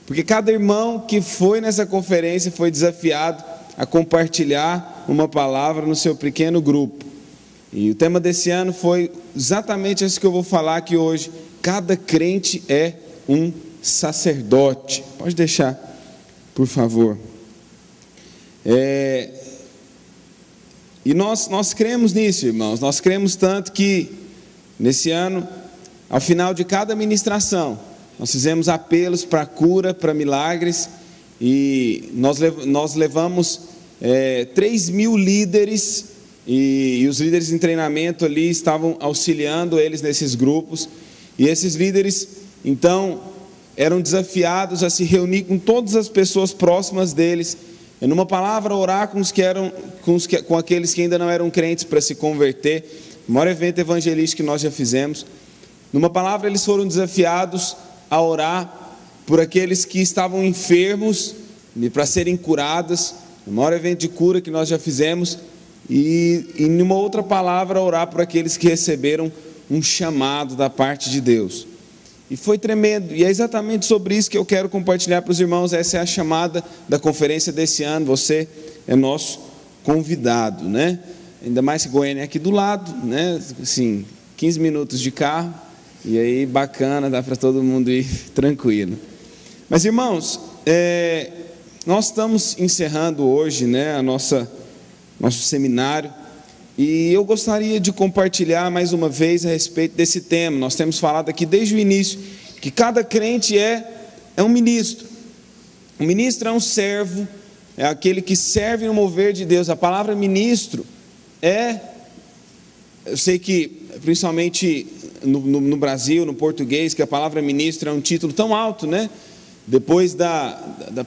porque cada irmão que foi nessa conferência foi desafiado a compartilhar uma palavra no seu pequeno grupo. E o tema desse ano foi exatamente esse que eu vou falar aqui hoje: cada crente é um sacerdote. Pode deixar, por favor. E nós cremos nisso, irmãos. Nós cremos tanto que nesse ano, ao final de cada ministração, nós fizemos apelos para cura, para milagres, e nós levamos 3.000 líderes, e os líderes em treinamento ali estavam auxiliando eles nesses grupos, e esses líderes então eram desafiados a se reunir com todas as pessoas próximas deles, e numa palavra orar com aqueles que ainda não eram crentes para se converter. O maior evento evangelístico que nós já fizemos. Numa palavra, eles foram desafiados a orar por aqueles que estavam enfermos para serem curados. O maior evento de cura que nós já fizemos. E numa outra palavra, orar por aqueles que receberam um chamado da parte de Deus. E foi tremendo, e é exatamente sobre isso que eu quero compartilhar para os irmãos. Essa é a chamada da conferência desse ano. Você é nosso convidado, né? Ainda mais que Goiânia é aqui do lado, né? Assim, 15 minutos de carro, e aí bacana, dá para todo mundo ir tranquilo. Mas irmãos, nós estamos encerrando hoje, né, nosso seminário, e eu gostaria de compartilhar mais uma vez a respeito desse tema. Nós temos falado aqui desde o início que cada crente é um ministro. O ministro é um servo, é aquele que serve no mover de Deus. A palavra ministro eu sei que principalmente no Brasil, no português, que a palavra ministro é um título tão alto, né? Depois da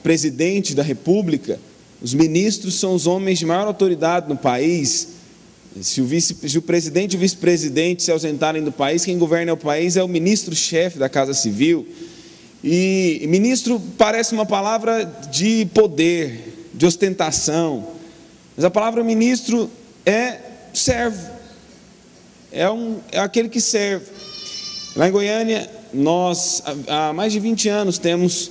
presidente da república, os ministros são os homens de maior autoridade no país. Se o presidente e o vice-presidente se ausentarem do país, quem governa o país é o ministro-chefe da Casa Civil. E ministro parece uma palavra de poder, de ostentação, mas a palavra ministro é servo, é aquele que serve. Lá em Goiânia, nós há mais de 20 anos temos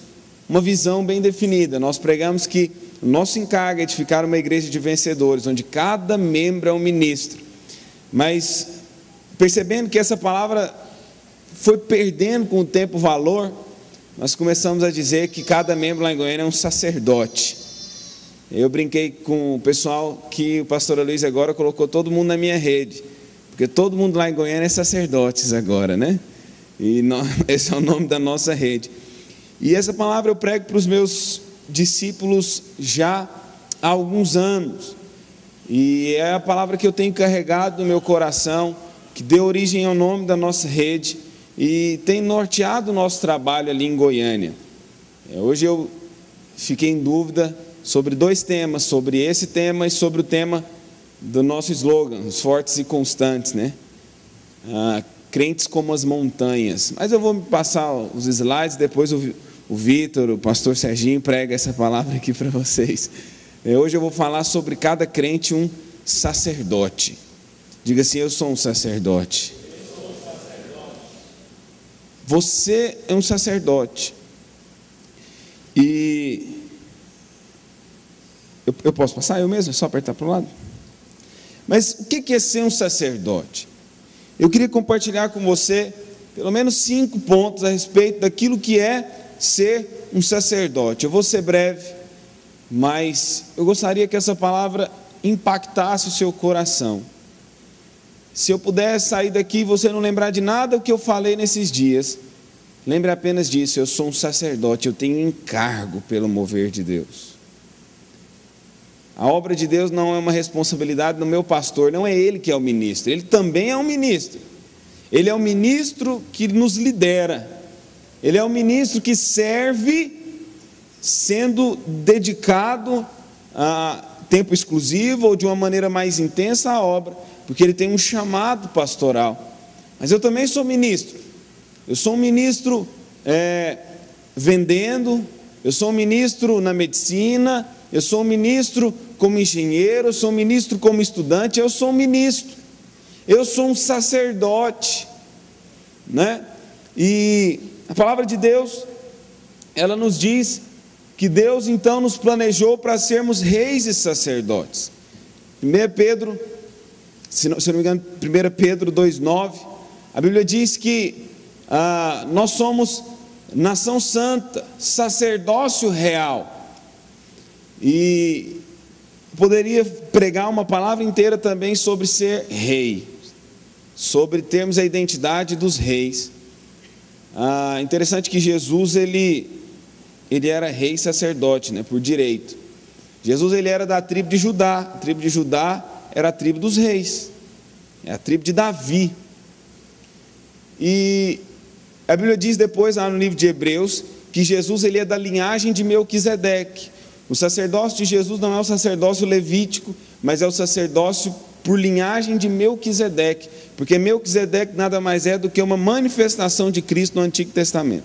uma visão bem definida. Nós pregamos que o nosso encargo é edificar uma igreja de vencedores, onde cada membro é um ministro. Mas, percebendo que essa palavra foi perdendo com o tempo valor, nós começamos a dizer que cada membro lá em Goiânia é um sacerdote. Eu brinquei com o pessoal que o pastor Luiz agora colocou todo mundo na minha rede, porque todo mundo lá em Goiânia é sacerdotes agora, né? E esse é o nome da nossa rede. E essa palavra eu prego para os meus discípulos já há alguns anos, e é a palavra que eu tenho carregado no meu coração, que deu origem ao nome da nossa rede e tem norteado o nosso trabalho ali em Goiânia. Hoje eu fiquei em dúvida sobre dois temas, sobre esse tema e sobre o tema do nosso slogan, os fortes e constantes, né? Crentes como as montanhas. Mas eu vou passar os slides, depois o Vitor, o pastor Serginho prega essa palavra aqui para vocês. Hoje eu vou falar sobre cada crente um sacerdote. Diga assim: eu sou um sacerdote. Você é um sacerdote. E eu posso passar eu mesmo? É só apertar para o lado? Mas o que é ser um sacerdote? Eu queria compartilhar com você pelo menos 5 pontos a respeito daquilo que é ser um sacerdote. Eu vou ser breve, mas eu gostaria que essa palavra impactasse o seu coração. Se eu puder sair daqui e você não lembrar de nada o que eu falei nesses dias, lembre apenas disso: eu sou um sacerdote, eu tenho encargo pelo mover de Deus. A obra de Deus não é uma responsabilidade do meu pastor, não é ele que é o ministro, ele também é um ministro. Ele é o ministro que nos lidera, ele é o ministro que serve, sendo dedicado a tempo exclusivo ou de uma maneira mais intensa à obra, porque ele tem um chamado pastoral. Mas eu também sou ministro. Eu sou um ministro vendendo, eu sou um ministro na medicina, eu sou um ministro como engenheiro, eu sou um ministro como estudante, eu sou um ministro, eu sou um sacerdote, né? E a palavra de Deus ela nos diz que Deus então nos planejou para sermos reis e sacerdotes. 1 Pedro, se não me engano, 1 Pedro 2,9, a Bíblia diz que nós somos nação santa, sacerdócio real. E poderia pregar uma palavra inteira também sobre ser rei, sobre termos a identidade dos reis. Interessante que Jesus, ele era rei e sacerdote, né, por direito. Jesus, ele era da tribo de Judá. A tribo de Judá era a tribo dos reis, é a tribo de Davi. E a Bíblia diz depois, lá no livro de Hebreus, que Jesus, ele é da linhagem de Melquisedeque. O sacerdócio de Jesus não é o sacerdócio levítico, mas é o sacerdócio por linhagem de Melquisedeque, porque Melquisedeque nada mais é do que uma manifestação de Cristo no Antigo Testamento.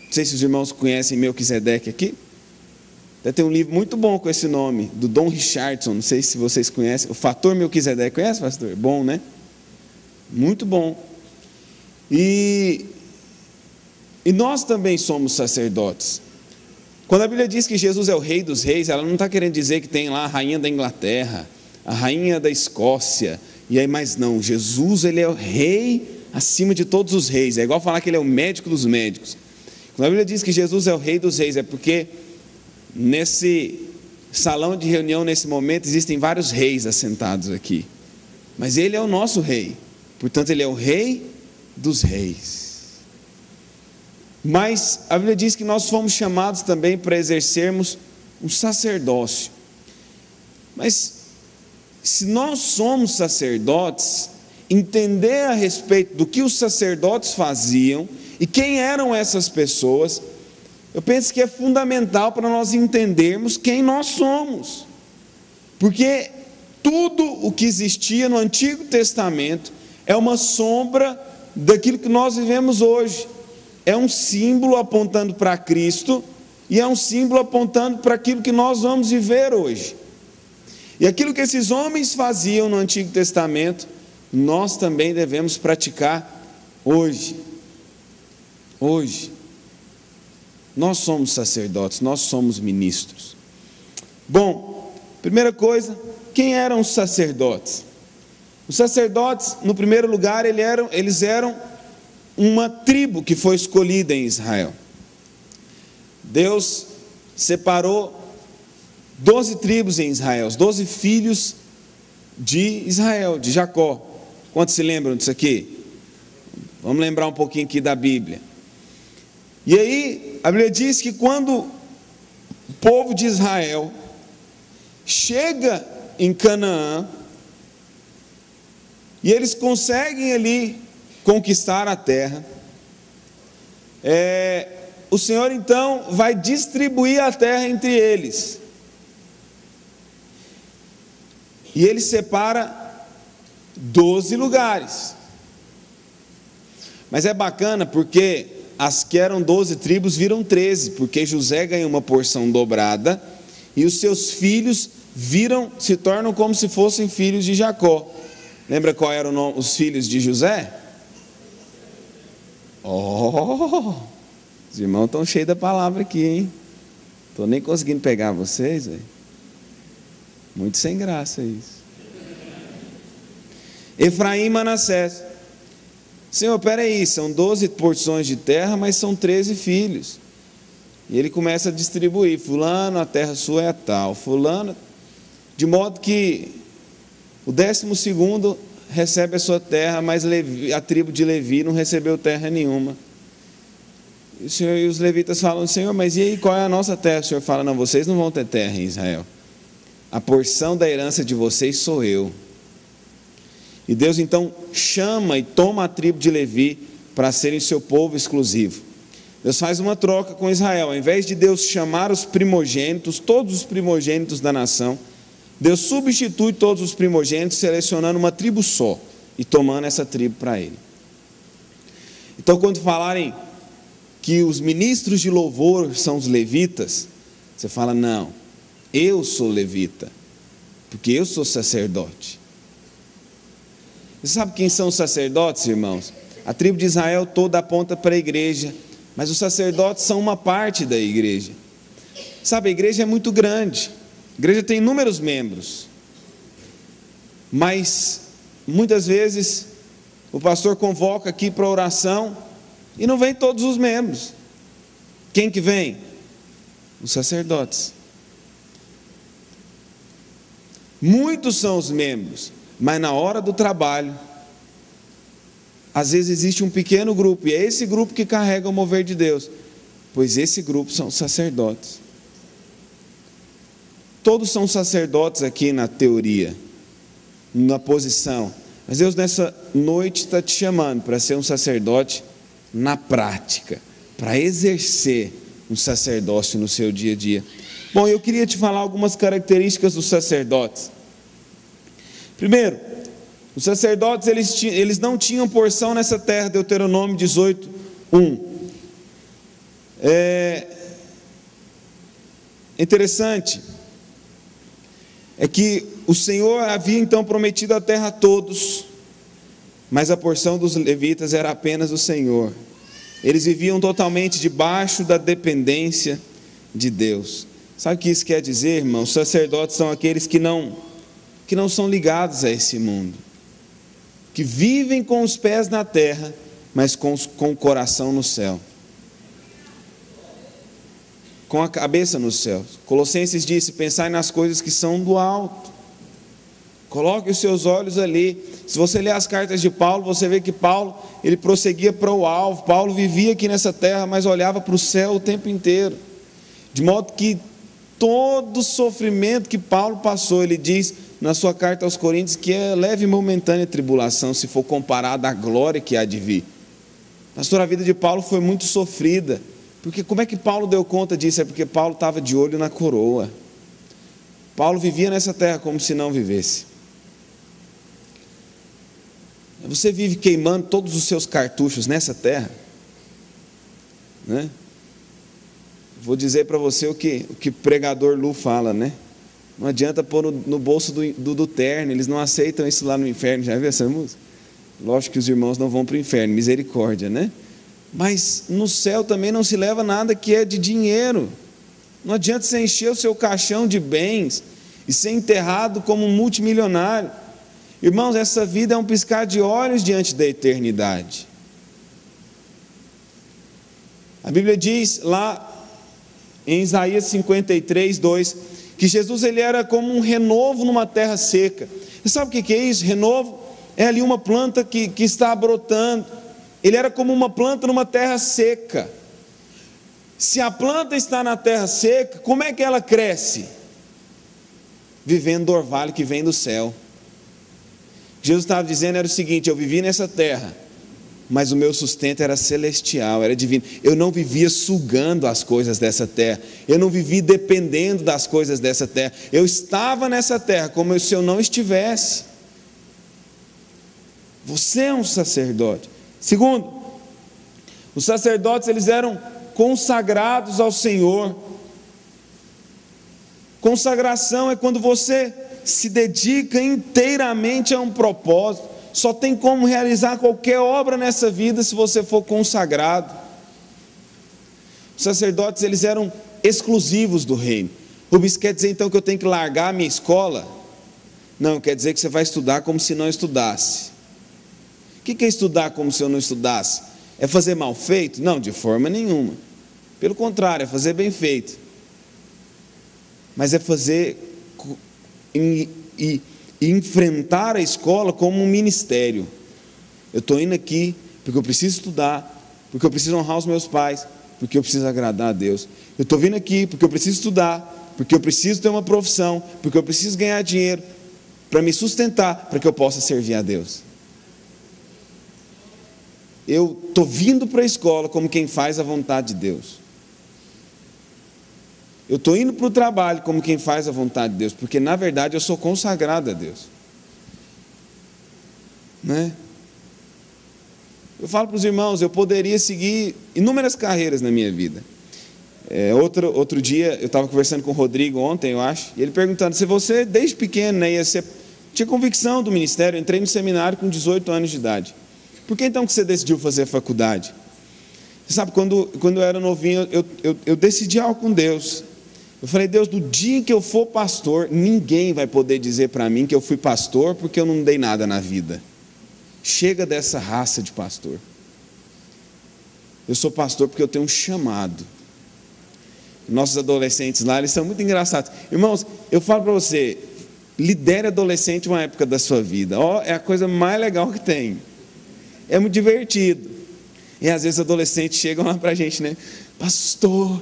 Não sei se os irmãos conhecem Melquisedeque aqui. Até tem um livro muito bom com esse nome, do Don Richardson, não sei se vocês conhecem, o Fator Melquisedeque. Conhece, pastor? Bom, né? Muito bom. E nós também somos sacerdotes. Quando a Bíblia diz que Jesus é o rei dos reis, ela não está querendo dizer que tem lá a rainha da Inglaterra, a rainha da Escócia, e aí mais não. Jesus, ele é o rei acima de todos os reis. É igual falar que ele é o médico dos médicos. Quando a Bíblia diz que Jesus é o rei dos reis, é porque nesse salão de reunião, nesse momento, existem vários reis assentados aqui, mas ele é o nosso rei, portanto ele é o rei dos reis. Mas a Bíblia diz que nós fomos chamados também para exercermos um sacerdócio. Mas se nós somos sacerdotes, entender a respeito do que os sacerdotes faziam e quem eram essas pessoas, eu penso que é fundamental para nós entendermos quem nós somos. Porque tudo o que existia no Antigo Testamento é uma sombra daquilo que nós vivemos hoje. É um símbolo apontando para Cristo e é um símbolo apontando para aquilo que nós vamos viver hoje. E aquilo que esses homens faziam no Antigo Testamento, nós também devemos praticar hoje. Hoje. Nós somos sacerdotes, nós somos ministros. Bom, primeira coisa, quem eram os sacerdotes? Os sacerdotes, no primeiro lugar, eles eram uma tribo que foi escolhida em Israel. Deus separou 12 tribos em Israel, os 12 filhos de Israel, de Jacó. Quantos se lembram disso aqui? Vamos lembrar um pouquinho aqui da Bíblia. E aí, a Bíblia diz que quando o povo de Israel chega em Canaã, e eles conseguem ali conquistar a terra, o Senhor então vai distribuir a terra entre eles, e Ele separa 12 lugares. Mas é bacana porque as que eram 12 tribos viram 13, porque José ganha uma porção dobrada, e os seus filhos se tornam como se fossem filhos de Jacó. Lembra qual eram os filhos de José? Os irmãos estão cheios da palavra aqui, hein? Estou nem conseguindo pegar vocês, véio. Muito sem graça isso. Efraim e Manassés. Senhor, peraí, são 12 porções de terra, mas são 13 filhos. E ele começa a distribuir, fulano, a terra sua é tal, fulano, de modo que o 12º recebe a sua terra, mas a tribo de Levi não recebeu terra nenhuma. E o Senhor e os levitas falam, Senhor, mas e aí, qual é a nossa terra? O Senhor fala, não, vocês não vão ter terra em Israel. A porção da herança de vocês sou eu. E Deus então chama e toma a tribo de Levi para serem seu povo exclusivo. Deus faz uma troca com Israel. Ao invés de Deus chamar os primogênitos, todos os primogênitos da nação, Deus substitui todos os primogênitos, selecionando uma tribo só e tomando essa tribo para Ele. Então, quando falarem que os ministros de louvor são os levitas, você fala, não, eu sou levita, porque eu sou sacerdote. Você sabe quem são os sacerdotes, irmãos? A tribo de Israel toda aponta para a igreja, mas os sacerdotes são uma parte da igreja. Sabe, a igreja é muito grande, a igreja tem inúmeros membros, mas muitas vezes o pastor convoca aqui para oração e não vem todos os membros. Quem que vem? Os sacerdotes. Muitos são os membros, mas na hora do trabalho, às vezes existe um pequeno grupo, e é esse grupo que carrega o mover de Deus, pois esse grupo são os sacerdotes. Todos são sacerdotes aqui na teoria, na posição, mas Deus nessa noite está te chamando para ser um sacerdote na prática, para exercer um sacerdócio no seu dia a dia. Bom, eu queria te falar algumas características dos sacerdotes. Primeiro, os sacerdotes eles não tinham porção nessa terra, Deuteronômio 18:1. Interessante é que o Senhor havia então prometido a terra a todos, mas a porção dos levitas era apenas do Senhor. Eles viviam totalmente debaixo da dependência de Deus. Sabe o que isso quer dizer, irmão? Os sacerdotes são aqueles que não são ligados a esse mundo, que vivem com os pés na terra, mas com o coração no céu, com a cabeça no céu. Colossenses disse: pensai nas coisas que são do alto, coloque os seus olhos ali. Se você ler as cartas de Paulo, você vê que Paulo, ele prosseguia para o alvo. Paulo vivia aqui nessa terra, mas olhava para o céu o tempo inteiro, de modo que todo sofrimento que Paulo passou, ele diz na sua carta aos Coríntios que é leve e momentânea tribulação, se for comparada à glória que há de vir. Pastor, a vida de Paulo foi muito sofrida, porque como é que Paulo deu conta disso? É porque Paulo estava de olho na coroa. Paulo vivia nessa terra como se não vivesse. Você vive queimando todos os seus cartuchos nessa terra, né? Vou dizer para você o que pregador Lu fala, né? Não adianta pôr no bolso do terno, eles não aceitam isso lá no inferno. Já viu essa música? Lógico que os irmãos não vão para o inferno, misericórdia, né? Mas no céu também não se leva nada que é de dinheiro. Não adianta você encher o seu caixão de bens e ser enterrado como um multimilionário. Irmãos, essa vida é um piscar de olhos diante da eternidade. A Bíblia diz lá em Isaías 53:2, que Jesus ele era como um renovo numa terra seca. Você sabe o que é isso? Renovo é ali uma planta que está brotando. Ele era como uma planta numa terra seca. Se a planta está na terra seca, como é que ela cresce? Vivendo do orvalho que vem do céu. Jesus estava dizendo era o seguinte: eu vivi nessa terra, mas o meu sustento era celestial, era divino. Eu não vivia sugando as coisas dessa terra, eu não vivia dependendo das coisas dessa terra. Eu estava nessa terra como se eu não estivesse. Você é um sacerdote. Segundo, os sacerdotes eles eram consagrados ao Senhor. Consagração é quando você se dedica inteiramente a um propósito. Só tem como realizar qualquer obra nessa vida se você for consagrado. Os sacerdotes eles eram exclusivos do reino. Rubens, quer dizer então que eu tenho que largar a minha escola? Não, quer dizer que você vai estudar como se não estudasse. O que é estudar como se eu não estudasse? É fazer mal feito? Não, de forma nenhuma. Pelo contrário, é fazer bem feito. Mas é fazer e enfrentar a escola como um ministério. Eu estou indo aqui porque eu preciso estudar, porque eu preciso honrar os meus pais, porque eu preciso agradar a Deus. Eu estou vindo aqui porque eu preciso estudar, porque eu preciso ter uma profissão, porque eu preciso ganhar dinheiro para me sustentar, para que eu possa servir a Deus. Eu estou vindo para a escola como quem faz a vontade de Deus. Eu estou indo para o trabalho como quem faz a vontade de Deus, porque na verdade eu sou consagrado a Deus, né? Eu falo para os irmãos, eu poderia seguir inúmeras carreiras na minha vida. Outro dia, eu estava conversando com o Rodrigo ontem, eu acho, e ele perguntando, se você desde pequeno, né, tinha convicção do ministério, eu entrei no seminário com 18 anos de idade. Por que então que você decidiu fazer faculdade? Você sabe, quando eu era novinho, eu decidi algo com Deus. Eu falei: Deus, do dia que eu for pastor, ninguém vai poder dizer para mim que eu fui pastor porque eu não dei nada na vida. Chega dessa raça de pastor. Eu sou pastor porque eu tenho um chamado. Nossos adolescentes lá, eles são muito engraçados. Irmãos, eu falo para você, lidere adolescente uma época da sua vida. É a coisa mais legal que tem. É muito divertido. E às vezes adolescentes chegam lá para a gente, né? Pastor,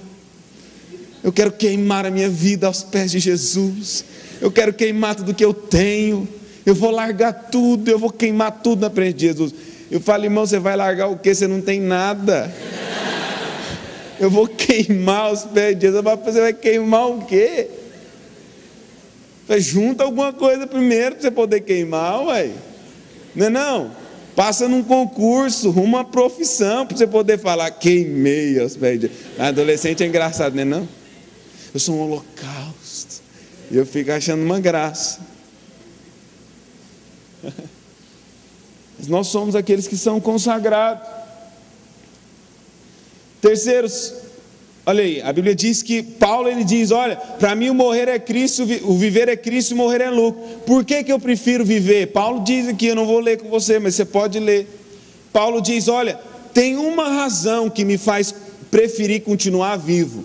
eu quero queimar a minha vida aos pés de Jesus. Eu quero queimar tudo que eu tenho. Eu vou largar tudo, eu vou queimar tudo na frente de Jesus. Eu falo: irmão, você vai largar o quê? Você não tem nada. Eu vou queimar os pés de Jesus. Você vai queimar o quê? Junta alguma coisa primeiro para você poder queimar, ué. Não é não? Passa num concurso, uma profissão para você poder falar: queimei os pés de Jesus. Adolescente é engraçado, não é não? Eu sou um holocausto. E eu fico achando uma graça. Mas nós somos aqueles que são consagrados. Terceiros, olha aí, a Bíblia diz que Paulo, ele diz: olha, para mim o morrer é Cristo, o viver é Cristo e o morrer é lucro. Por que eu prefiro viver? Paulo diz aqui, eu não vou ler com você, mas você pode ler. Paulo diz: olha, tem uma razão que me faz preferir continuar vivo: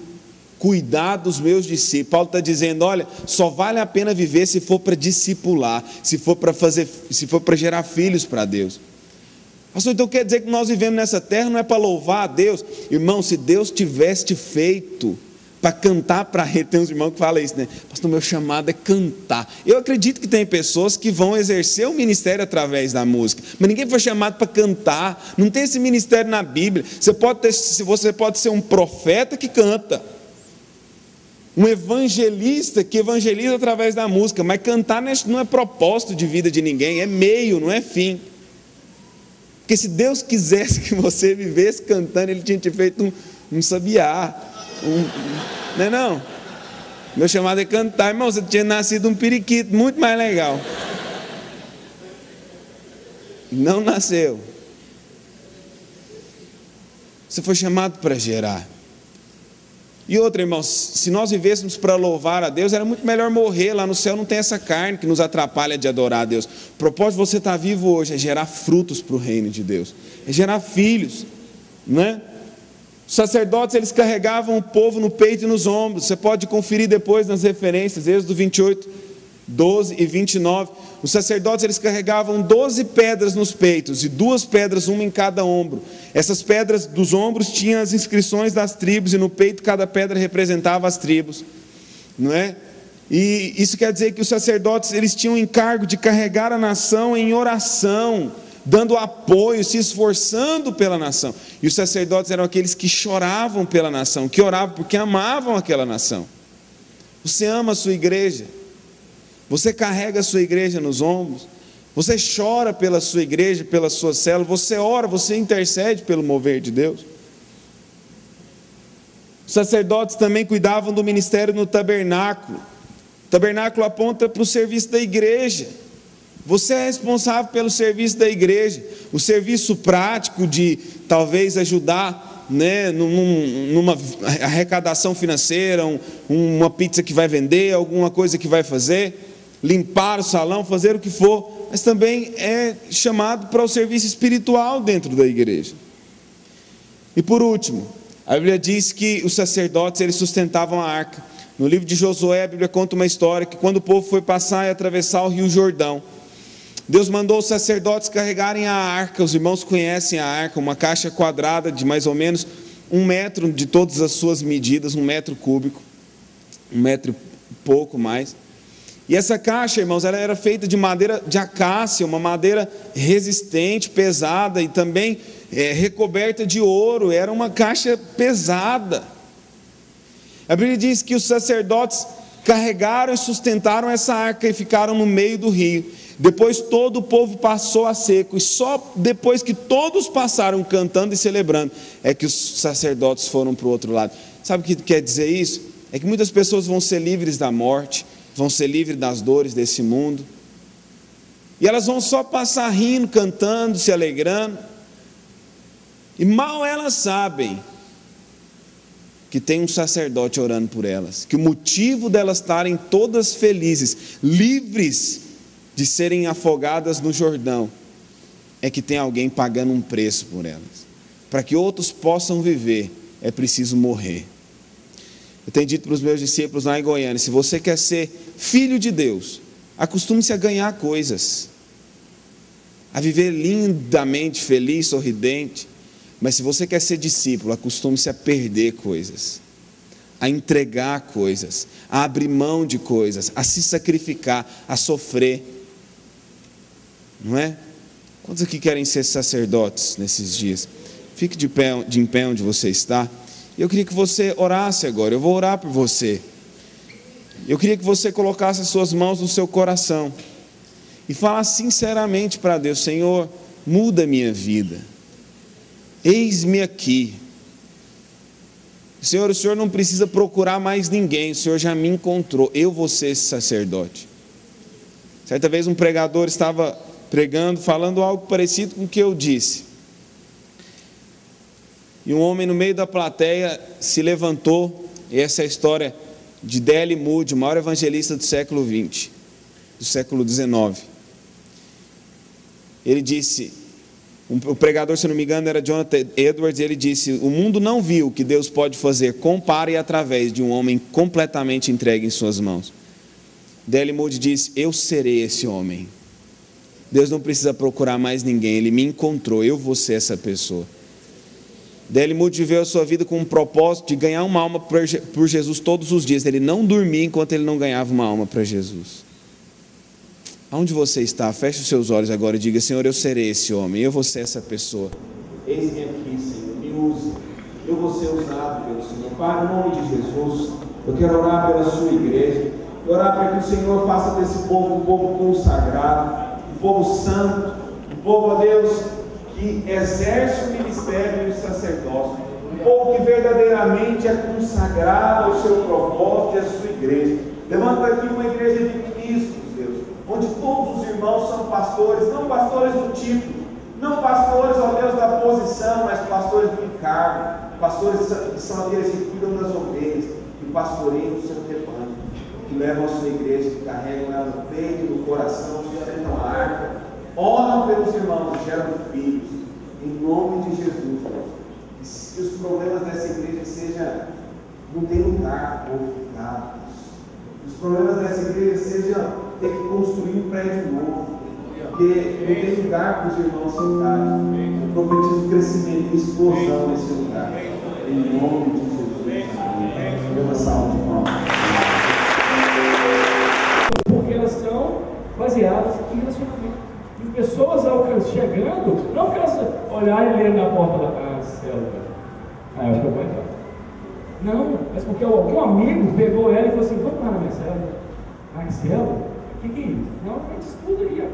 cuidar dos meus discípulos. Paulo está dizendo: olha, só vale a pena viver se for para discipular, se for para gerar filhos para Deus. Pastor, então quer dizer que nós vivemos nessa terra não é para louvar a Deus? Irmão, se Deus tivesse te feito para cantar para Ele, tem uns irmãos que falam isso, né? Pastor, meu chamado é cantar. Eu acredito que tem pessoas que vão exercer o ministério através da música, mas ninguém foi chamado para cantar. Não tem esse ministério na Bíblia. Você pode ser um profeta que canta, um evangelista que evangeliza através da música, mas cantar não é propósito de vida de ninguém, é meio, não é fim. Porque se Deus quisesse que você vivesse cantando, Ele tinha te feito um sabiá, não é não? Meu chamado é cantar. Irmão, você tinha nascido um periquito, muito mais legal. Não nasceu. Você foi chamado para gerar. E outra, irmãos, se nós vivêssemos para louvar a Deus, era muito melhor morrer. Lá no céu não tem essa carne que nos atrapalha de adorar a Deus. O propósito de você estar vivo hoje é gerar frutos para o reino de Deus, é gerar filhos, não é? Os sacerdotes, eles carregavam o povo no peito e nos ombros. Você pode conferir depois nas referências, Êxodo 28, 12 e 29. Os sacerdotes, eles carregavam 12 pedras nos peitos e 2 pedras, uma em cada ombro. Essas pedras dos ombros tinham as inscrições das tribos, e no peito cada pedra representava as tribos, não é? E isso quer dizer que os sacerdotes, eles tinham o encargo de carregar a nação em oração, dando apoio, se esforçando pela nação. E os sacerdotes eram aqueles que choravam pela nação, que oravam porque amavam aquela nação. Você ama a sua igreja? Você carrega a sua igreja nos ombros? Você chora pela sua igreja, pela sua célula? Você ora, você intercede pelo mover de Deus? Os sacerdotes também cuidavam do ministério no tabernáculo. O tabernáculo aponta para o serviço da igreja. Você é responsável pelo serviço da igreja. O serviço prático de talvez ajudar, né, numa arrecadação financeira, uma pizza que vai vender, alguma coisa que vai fazer, limpar o salão, fazer o que for, mas também é chamado para o serviço espiritual dentro da igreja. E por último, a Bíblia diz que os sacerdotes, eles sustentavam a arca. No livro de Josué, a Bíblia conta uma história que quando o povo foi passar e atravessar o rio Jordão, Deus mandou os sacerdotes carregarem a arca. Os irmãos conhecem a arca, uma caixa quadrada de mais ou menos 1 metro de todas as suas medidas, 1 metro cúbico, 1 metro e pouco mais. E essa caixa, irmãos, ela era feita de madeira de acácia, uma madeira resistente, pesada e também recoberta de ouro. Era uma caixa pesada. A Bíblia diz que os sacerdotes carregaram e sustentaram essa arca e ficaram no meio do rio. Depois todo o povo passou a seco, e só depois que todos passaram cantando e celebrando, é que os sacerdotes foram para o outro lado. Sabe o que quer dizer isso? É que muitas pessoas vão ser livres da morte, vão ser livres das dores desse mundo, e elas vão só passar rindo, cantando, se alegrando. E mal elas sabem que tem um sacerdote orando por elas, que o motivo delas estarem todas felizes, livres de serem afogadas no Jordão, é que tem alguém pagando um preço por elas. Para que outros possam viver, é preciso morrer. Eu tenho dito para os meus discípulos lá em Goiânia: se você quer ser filho de Deus, acostume-se a ganhar coisas, a viver lindamente, feliz, sorridente. Mas se você quer ser discípulo, acostume-se a perder coisas, a entregar coisas, a abrir mão de coisas, a se sacrificar, a sofrer. Não é? Quantos aqui querem ser sacerdotes nesses dias? Fique de em pé onde você está. Eu queria que você orasse agora. Eu vou orar por você. Eu queria que você colocasse as suas mãos no seu coração e falasse sinceramente para Deus: Senhor, muda a minha vida. Eis-me aqui. Senhor, o Senhor não precisa procurar mais ninguém. O Senhor já me encontrou. Eu vou ser esse sacerdote. Certa vez um pregador estava pregando, falando algo parecido com o que eu disse. E um homem no meio da plateia se levantou. E essa é a história de D.L. Moody, o maior evangelista do século XX, do século XIX. Ele disse, o pregador, se não me engano, era Jonathan Edwards, e ele disse: o mundo não viu o que Deus pode fazer com, para e através de um homem completamente entregue em suas mãos. D.L. Moody disse: eu serei esse homem. Deus não precisa procurar mais ninguém, Ele me encontrou, eu vou ser essa pessoa. D.L. Moody viveu a sua vida com um propósito de ganhar uma alma por Jesus todos os dias. Ele não dormia enquanto ele não ganhava uma alma para Jesus. Aonde você está? Feche os seus olhos agora e diga: Senhor, eu serei esse homem, eu vou ser essa pessoa. Eis-me aqui, Senhor, me use. Eu vou ser usado pelo Senhor. Pai, em nome de Jesus, eu quero orar pela sua igreja. Eu orar para que o Senhor faça desse povo um povo consagrado, um povo santo, um povo, ó Deus, que exerce o ministério e o sacerdócio, um povo que verdadeiramente é consagrado ao seu propósito e à sua igreja. Levanta aqui uma igreja de ministros, Deus, onde todos os irmãos são pastores, não pastores do título, não pastores, ó Deus, da posição, mas pastores do encargo, pastores que são aqueles que cuidam das ovelhas, que pastoreiam o seu rebanho, que levam a sua igreja, que carregam ela no peito, no coração, sustentam a arca, oram pelos irmãos, geram filhos, em nome de Jesus. Que os problemas dessa igreja sejam, não tem lugar para o povo ficar. Os problemas dessa igreja sejam ter que construir um prédio novo, porque não tem lugar para os irmãos sentarem. Eu profetizo crescimento e explosão nesse lugar, em nome de Jesus. Pela salva de palmas. Porque elas estão baseadas em relacionamento. E pessoas chegando, não que elas olharem e lerem na porta da célula. Eu acho que eu vou entrar. Não, mas porque algum amigo pegou ela e falou assim: vamos lá na minha célula. Ah, célula? O que é isso? Não, a gente estuda aí.